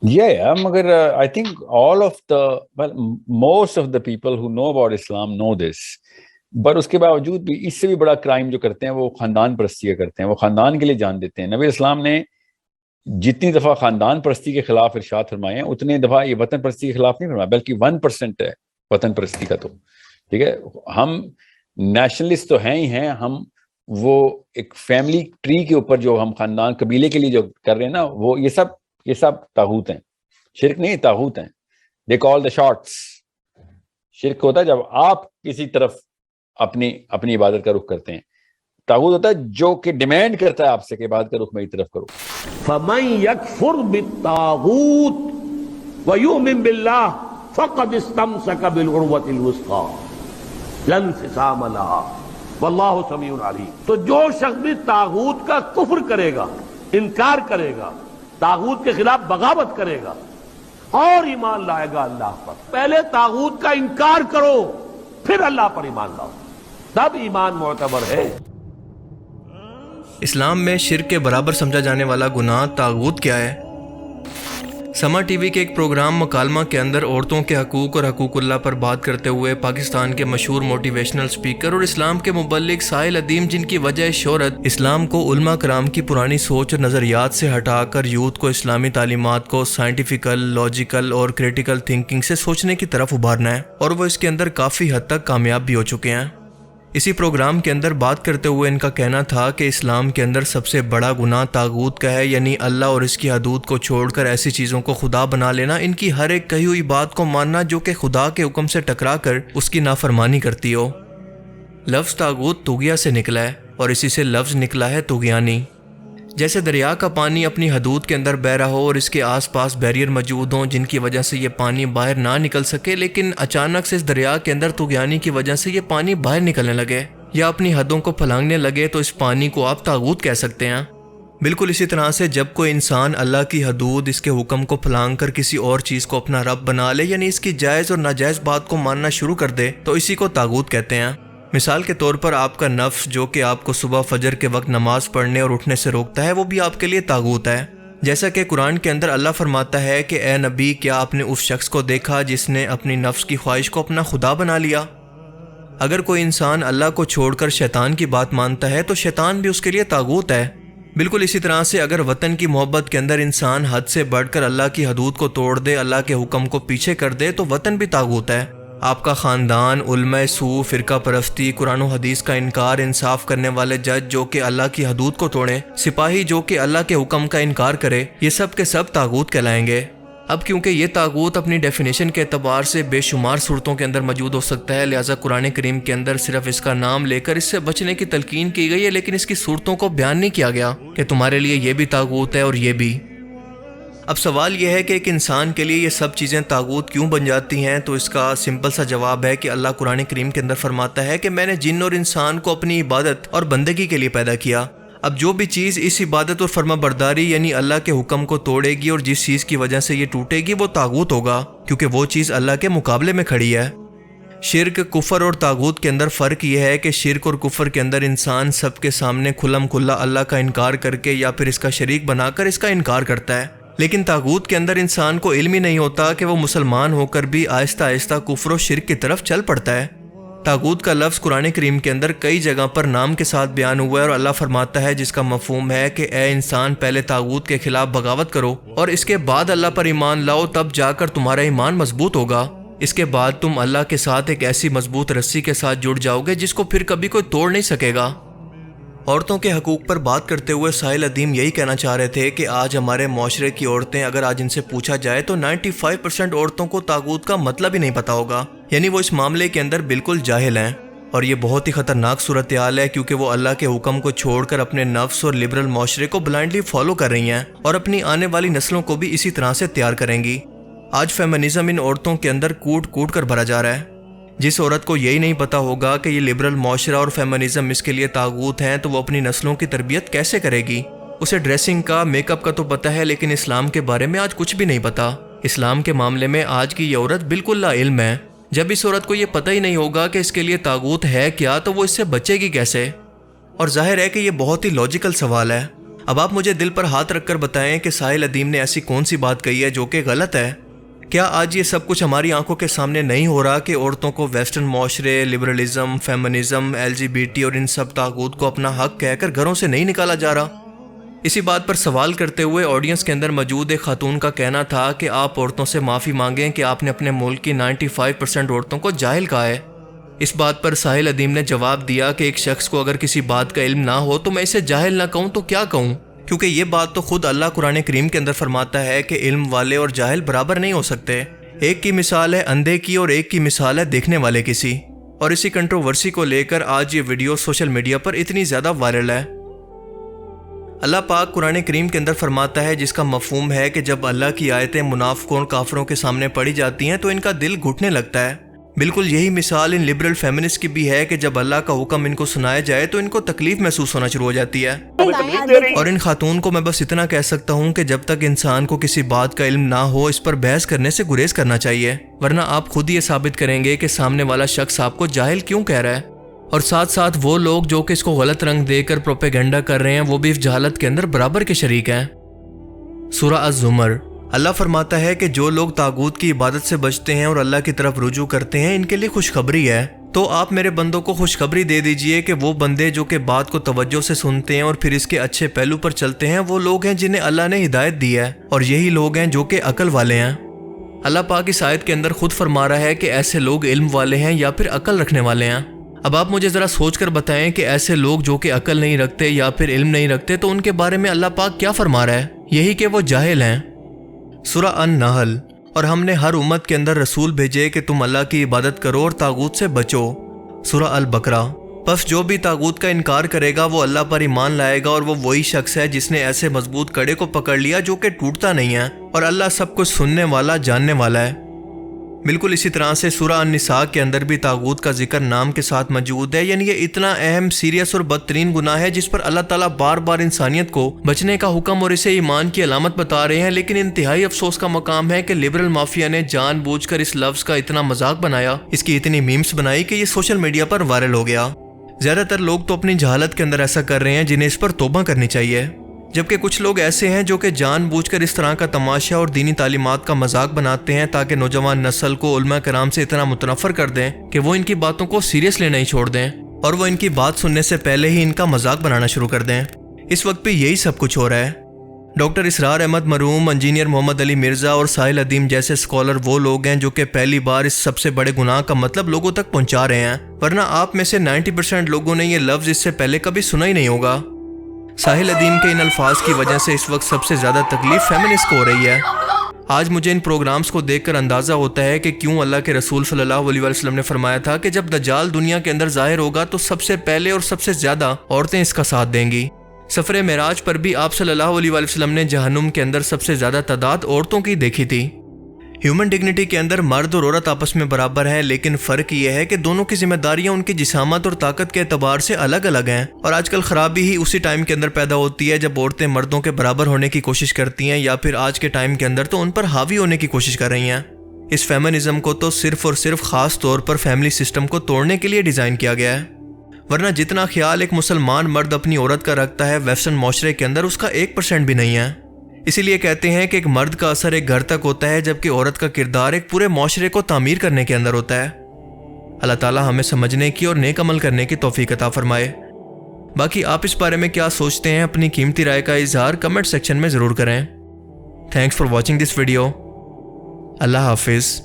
Yeah, مگر I think all of the, well, most of the people who know about Islam know this. but اس کے باوجود بھی اس سے بھی بڑا کرائم جو کرتے ہیں وہ خاندان پرستی کا کرتے ہیں، وہ خاندان کے لیے جان دیتے ہیں۔ نبی اسلام نے جتنی دفعہ خاندان پرستی کے خلاف ارشاد فرمائے ہیں اتنے دفعہ یہ وطن پرستی کے خلاف نہیں فرمایا، بلکہ 1% ہے وطن پرستی کا۔ تو ٹھیک ہے، ہم نیشنلسٹ تو ہیں ہی ہیں، ہم وہ ایک فیملی ٹری کے اوپر جو ہم خاندان قبیلے کے لیے جو کر رہے ہیں نا، وہ یہ سب طاغوت ہیں، شرک نہیں، طاغوت ہیں۔ دے کال دا شارٹس۔ شرک ہوتا ہے جب آپ کسی طرف اپنی عبادت کا رخ کرتے ہیں، طاغوت ہوتا ہے جو کہ ڈیمانڈ کرتا ہے آپ سے کہ عبادت کا رخ میری طرف کرو۔ فَمَن يَكْفُرْ بِالطَّاغُوتِ وَيُؤْمِن بِاللَّهِ فَقَدِ اسْتَمْسَكَ بِالْعُرْوَةِ الْوُثْقَىٰ لَا انفصام لَهَا وَاللَّهُ سَمِيعٌ عَلِيمٌ۔ تو جو شخص بھی طاغوت کا کفر کرے گا، انکار کرے گا، طاغوت کے خلاف بغاوت کرے گا اور ایمان لائے گا اللہ پر، پہلے طاغوت کا انکار کرو پھر اللہ پر ایمان لاؤ، تب ایمان معتبر ہے۔ اسلام میں شرک کے برابر سمجھا جانے والا گناہ طاغوت کیا ہے؟ سما ٹی وی کے ایک پروگرام مکالمہ کے اندر عورتوں کے حقوق اور حقوق اللہ پر بات کرتے ہوئے پاکستان کے مشہور موٹیویشنل سپیکر اور اسلام کے مبلغ سائل ادیم، جن کی وجہ شہرت اسلام کو علماء کرام کی پرانی سوچ اور نظریات سے ہٹا کر یوتھ کو اسلامی تعلیمات کو سائنٹیفیکل، لاجیکل اور کریٹیکل تھنکنگ سے سوچنے کی طرف ابھارنا ہے، اور وہ اس کے اندر کافی حد تک کامیاب بھی ہو چکے ہیں۔ اسی پروگرام کے اندر بات کرتے ہوئے ان کا کہنا تھا کہ اسلام کے اندر سب سے بڑا گناہ طاغوت کا ہے، یعنی اللہ اور اس کی حدود کو چھوڑ کر ایسی چیزوں کو خدا بنا لینا، ان کی ہر ایک کہی ہوئی بات کو ماننا جو کہ خدا کے حکم سے ٹکرا کر اس کی نافرمانی کرتی ہو۔ لفظ طاغوت طغیہ سے نکلا ہے اور اسی سے لفظ نکلا ہے طغیانی۔ جیسے دریا کا پانی اپنی حدود کے اندر بہ رہا ہو اور اس کے آس پاس بیریئر موجود ہوں جن کی وجہ سے یہ پانی باہر نہ نکل سکے، لیکن اچانک سے اس دریا کے اندر طغیانی کی وجہ سے یہ پانی باہر نکلنے لگے یا اپنی حدوں کو پھلانگنے لگے، تو اس پانی کو آپ طاغوت کہہ سکتے ہیں۔ بالکل اسی طرح سے جب کوئی انسان اللہ کی حدود، اس کے حکم کو پھلانگ کر کسی اور چیز کو اپنا رب بنا لے، یعنی اس کی جائز اور ناجائز بات کو ماننا شروع کر دے، تو اسی کو طاغوت کہتے ہیں۔ مثال کے طور پر آپ کا نفس جو کہ آپ کو صبح فجر کے وقت نماز پڑھنے اور اٹھنے سے روکتا ہے، وہ بھی آپ کے لیے طاغوت ہے۔ جیسا کہ قرآن کے اندر اللہ فرماتا ہے کہ اے نبی، کیا آپ نے اس شخص کو دیکھا جس نے اپنی نفس کی خواہش کو اپنا خدا بنا لیا؟ اگر کوئی انسان اللہ کو چھوڑ کر شیطان کی بات مانتا ہے تو شیطان بھی اس کے لیے طاغوت ہے۔ بالکل اسی طرح سے اگر وطن کی محبت کے اندر انسان حد سے بڑھ کر اللہ کی حدود کو توڑ دے، اللہ کے حکم کو پیچھے کر دے، تو وطن بھی طاغوت ہے۔ آپ کا خاندان، علماء سو، فرقہ پرستی، قرآن و حدیث کا انکار، انصاف کرنے والے جج جو کہ اللہ کی حدود کو توڑیں، سپاہی جو کہ اللہ کے حکم کا انکار کرے، یہ سب کے سب طاغوت کہلائیں گے۔ اب کیونکہ یہ طاغوت اپنی ڈیفینیشن کے اعتبار سے بے شمار صورتوں کے اندر موجود ہو سکتا ہے، لہٰذا قرآن کریم کے اندر صرف اس کا نام لے کر اس سے بچنے کی تلقین کی گئی ہے، لیکن اس کی صورتوں کو بیان نہیں کیا گیا کہ تمہارے لیے یہ بھی طاغوت ہے اور یہ بھی۔ اب سوال یہ ہے کہ ایک انسان کے لیے یہ سب چیزیں طاغوت کیوں بن جاتی ہیں؟ تو اس کا سمپل سا جواب ہے کہ اللہ قرآن کریم کے اندر فرماتا ہے کہ میں نے جن اور انسان کو اپنی عبادت اور بندگی کے لیے پیدا کیا۔ اب جو بھی چیز اس عبادت اور فرما برداری یعنی اللہ کے حکم کو توڑے گی اور جس چیز کی وجہ سے یہ ٹوٹے گی، وہ طاغوت ہوگا، کیونکہ وہ چیز اللہ کے مقابلے میں کھڑی ہے۔ شرک، کفر اور طاغوت کے اندر فرق یہ ہے کہ شرک اور کفر کے اندر انسان سب کے سامنے کھلم کھلا اللہ کا انکار کر کے یا پھر اس کا شریک بنا کر اس کا انکار کرتا ہے، لیکن طاغوت کے اندر انسان کو علم ہی نہیں ہوتا کہ وہ مسلمان ہو کر بھی آہستہ آہستہ کفر و شرک کی طرف چل پڑتا ہے۔ طاغوت کا لفظ قرآن کریم کے اندر کئی جگہ پر نام کے ساتھ بیان ہوا ہے اور اللہ فرماتا ہے جس کا مفہوم ہے کہ اے انسان، پہلے طاغوت کے خلاف بغاوت کرو اور اس کے بعد اللہ پر ایمان لاؤ، تب جا کر تمہارا ایمان مضبوط ہوگا۔ اس کے بعد تم اللہ کے ساتھ ایک ایسی مضبوط رسی کے ساتھ جڑ جاؤ گے جس کو پھر کبھی کوئی توڑ نہیں سکے گا۔ عورتوں کے حقوق پر بات کرتے ہوئے سائل ادیم یہی کہنا چاہ رہے تھے کہ آج ہمارے معاشرے کی عورتیں، اگر آج ان سے پوچھا جائے تو 95% عورتوں کو طاغوت کا مطلب ہی نہیں پتا ہوگا، یعنی وہ اس معاملے کے اندر بالکل جاہل ہیں، اور یہ بہت ہی خطرناک صورتحال ہے کیونکہ وہ اللہ کے حکم کو چھوڑ کر اپنے نفس اور لبرل معاشرے کو بلائنڈلی فالو کر رہی ہیں اور اپنی آنے والی نسلوں کو بھی اسی طرح سے تیار کریں گی۔ آج فیمنزم ان عورتوں کے اندر کوٹ کوٹ کر بھرا جا رہا ہے۔ جس عورت کو یہی نہیں پتا ہوگا کہ یہ لبرل معاشرہ اور فیمنزم اس کے لیے طاغوت ہیں، تو وہ اپنی نسلوں کی تربیت کیسے کرے گی؟ اسے ڈریسنگ کا، میک اپ کا تو پتہ ہے، لیکن اسلام کے بارے میں آج کچھ بھی نہیں پتا۔ اسلام کے معاملے میں آج کی یہ عورت بالکل لا علم ہے۔ جب اس عورت کو یہ پتہ ہی نہیں ہوگا کہ اس کے لیے طاغوت ہے کیا، تو وہ اس سے بچے گی کیسے؟ اور ظاہر ہے کہ یہ بہت ہی لاجیکل سوال ہے۔ اب آپ مجھے دل پر ہاتھ رکھ کر بتائیں کہ ساحل ادیم نے ایسی کون سی بات کہی ہے جو کہ غلط ہے؟ کیا آج یہ سب کچھ ہماری آنکھوں کے سامنے نہیں ہو رہا کہ عورتوں کو ویسٹرن معاشرے، لبرلزم، فیمنزم، LGBT اور ان سب طاغوت کو اپنا حق کہہ کر گھروں سے نہیں نکالا جا رہا؟ اسی بات پر سوال کرتے ہوئے آڈینس کے اندر موجود ایک خاتون کا کہنا تھا کہ آپ عورتوں سے معافی مانگیں کہ آپ نے اپنے ملک کی 95% عورتوں کو جاہل کہا ہے۔ اس بات پر ساحل ادیم نے جواب دیا کہ ایک شخص کو اگر کسی بات کا علم نہ ہو تو میں اسے جاہل نہ کہوں تو کیا کہوں، کیونکہ یہ بات تو خود اللہ قرآن کریم کے اندر فرماتا ہے کہ علم والے اور جاہل برابر نہیں ہو سکتے۔ ایک کی مثال ہے اندھے کی اور ایک کی مثال ہے دیکھنے والے کسی۔ اور اسی کنٹروورسی کو لے کر آج یہ ویڈیو سوشل میڈیا پر اتنی زیادہ وائرل ہے۔ اللہ پاک قرآن کریم کے اندر فرماتا ہے، جس کا مفہوم ہے کہ جب اللہ کی آیتیں منافقوں اور کافروں کے سامنے پڑھی جاتی ہیں تو ان کا دل گھٹنے لگتا ہے۔ بالکل یہی مثال ان لبرل فیمنسٹ کی بھی ہے کہ جب اللہ کا حکم ان کو سنایا جائے تو ان کو تکلیف محسوس ہونا شروع ہو جاتی ہے۔ اور ان خاتون کو میں بس اتنا کہہ سکتا ہوں کہ جب تک انسان کو کسی بات کا علم نہ ہو اس پر بحث کرنے سے گریز کرنا چاہیے، ورنہ آپ خود یہ ثابت کریں گے کہ سامنے والا شخص آپ کو جاہل کیوں کہہ رہا ہے۔ اور ساتھ ساتھ وہ لوگ جو کہ اس کو غلط رنگ دے کر پروپیگنڈا کر رہے ہیں وہ بھی اس جہالت کے اندر برابر کے شریک ہیں۔ سورہ الزمر، اللہ فرماتا ہے کہ جو لوگ طاغوت کی عبادت سے بچتے ہیں اور اللہ کی طرف رجوع کرتے ہیں ان کے لیے خوشخبری ہے۔ تو آپ میرے بندوں کو خوشخبری دے دیجئے کہ وہ بندے جو کہ بات کو توجہ سے سنتے ہیں اور پھر اس کے اچھے پہلو پر چلتے ہیں وہ لوگ ہیں جنہیں اللہ نے ہدایت دی ہے، اور یہی لوگ ہیں جو کہ عقل والے ہیں۔ اللہ پاک اس آیت کے اندر خود فرما رہا ہے کہ ایسے لوگ علم والے ہیں یا پھر عقل رکھنے والے ہیں۔ اب آپ مجھے ذرا سوچ کر بتائیں کہ ایسے لوگ جو کہ عقل نہیں رکھتے یا پھر علم نہیں رکھتے تو ان کے بارے میں اللہ پاک کیا فرما رہا ہے؟ یہی کہ وہ جاہل ہیں۔ سورہ النحل، اور ہم نے ہر امت کے اندر رسول بھیجے کہ تم اللہ کی عبادت کرو اور طاغوت سے بچو۔ سورہ البقرہ، پس جو بھی طاغوت کا انکار کرے گا وہ اللہ پر ایمان لائے گا اور وہ وہی شخص ہے جس نے ایسے مضبوط کڑے کو پکڑ لیا جو کہ ٹوٹتا نہیں ہے، اور اللہ سب کچھ سننے والا جاننے والا ہے۔ بالکل اسی طرح سے سورہ النساء کے اندر بھی طاغوت کا ذکر نام کے ساتھ موجود ہے، یعنی یہ اتنا اہم، سیریس اور بدترین گناہ ہے جس پر اللہ تعالیٰ بار بار انسانیت کو بچنے کا حکم اور اسے ایمان کی علامت بتا رہے ہیں، لیکن انتہائی افسوس کا مقام ہے کہ لبرل مافیا نے جان بوجھ کر اس لفظ کا اتنا مذاق بنایا، اس کی اتنی میمز بنائی کہ یہ سوشل میڈیا پر وائرل ہو گیا۔ زیادہ تر لوگ تو اپنی جہالت کے اندر ایسا کر رہے ہیں جنہیں اس پر توبہ کرنی چاہیے، جبکہ کچھ لوگ ایسے ہیں جو کہ جان بوجھ کر اس طرح کا تماشا اور دینی تعلیمات کا مذاق بناتے ہیں تاکہ نوجوان نسل کو علماء کرام سے اتنا متنفر کر دیں کہ وہ ان کی باتوں کو سیریس لینا ہی چھوڑ دیں اور وہ ان کی بات سننے سے پہلے ہی ان کا مذاق بنانا شروع کر دیں۔ اس وقت بھی یہی سب کچھ ہو رہا ہے۔ ڈاکٹر اسرار احمد مرحوم، انجینئر محمد علی مرزا اور ساحل ادیم جیسے اسکالر وہ لوگ ہیں جو کہ پہلی بار اس سب سے بڑے گناہ کا مطلب لوگوں تک پہنچا رہے ہیں، ورنہ آپ میں سے 90% لوگوں نے یہ لفظ اس سے پہلے کبھی سنا ہی نہیں ہوگا۔ ساحل ادیم کے ان الفاظ کی وجہ سے اس وقت سب سے زیادہ تکلیف فیمنسٹ کو ہو رہی ہے۔ آج مجھے ان پروگرامز کو دیکھ کر اندازہ ہوتا ہے کہ کیوں اللہ کے رسول صلی اللہ علیہ وسلم نے فرمایا تھا کہ جب دجال دنیا کے اندر ظاہر ہوگا تو سب سے پہلے اور سب سے زیادہ عورتیں اس کا ساتھ دیں گی۔ سفر معراج پر بھی آپ صلی اللہ علیہ وسلم نے جہنم کے اندر سب سے زیادہ تعداد عورتوں کی دیکھی تھی۔ ہیومن ڈگنیٹی کے اندر مرد اور عورت آپس میں برابر ہیں، لیکن فرق یہ ہے کہ دونوں کی ذمہ داریاں ان کی جسامت اور طاقت کے اعتبار سے الگ الگ ہیں، اور آج کل خرابی ہی اسی ٹائم کے اندر پیدا ہوتی ہے جب عورتیں مردوں کے برابر ہونے کی کوشش کرتی ہیں، یا پھر آج کے ٹائم کے اندر تو ان پر حاوی ہونے کی کوشش کر رہی ہیں۔ اس فیمنزم کو تو صرف اور صرف خاص طور پر فیملی سسٹم کو توڑنے کے لیے ڈیزائن کیا گیا ہے، ورنہ جتنا خیال ایک مسلمان مرد اپنی عورت کا رکھتا ہے ویسٹرن معاشرے کے اندر اس کا 1% بھی نہیں ہے۔ اسی لیے کہتے ہیں کہ ایک مرد کا اثر ایک گھر تک ہوتا ہے جبکہ عورت کا کردار ایک پورے معاشرے کو تعمیر کرنے کے اندر ہوتا ہے۔ اللہ تعالیٰ ہمیں سمجھنے کی اور نیک عمل کرنے کی توفیق عطا فرمائے۔ باقی آپ اس بارے میں کیا سوچتے ہیں؟ اپنی قیمتی رائے کا اظہار کمنٹ سیکشن میں ضرور کریں۔ Thanks for watching this video. اللہ حافظ۔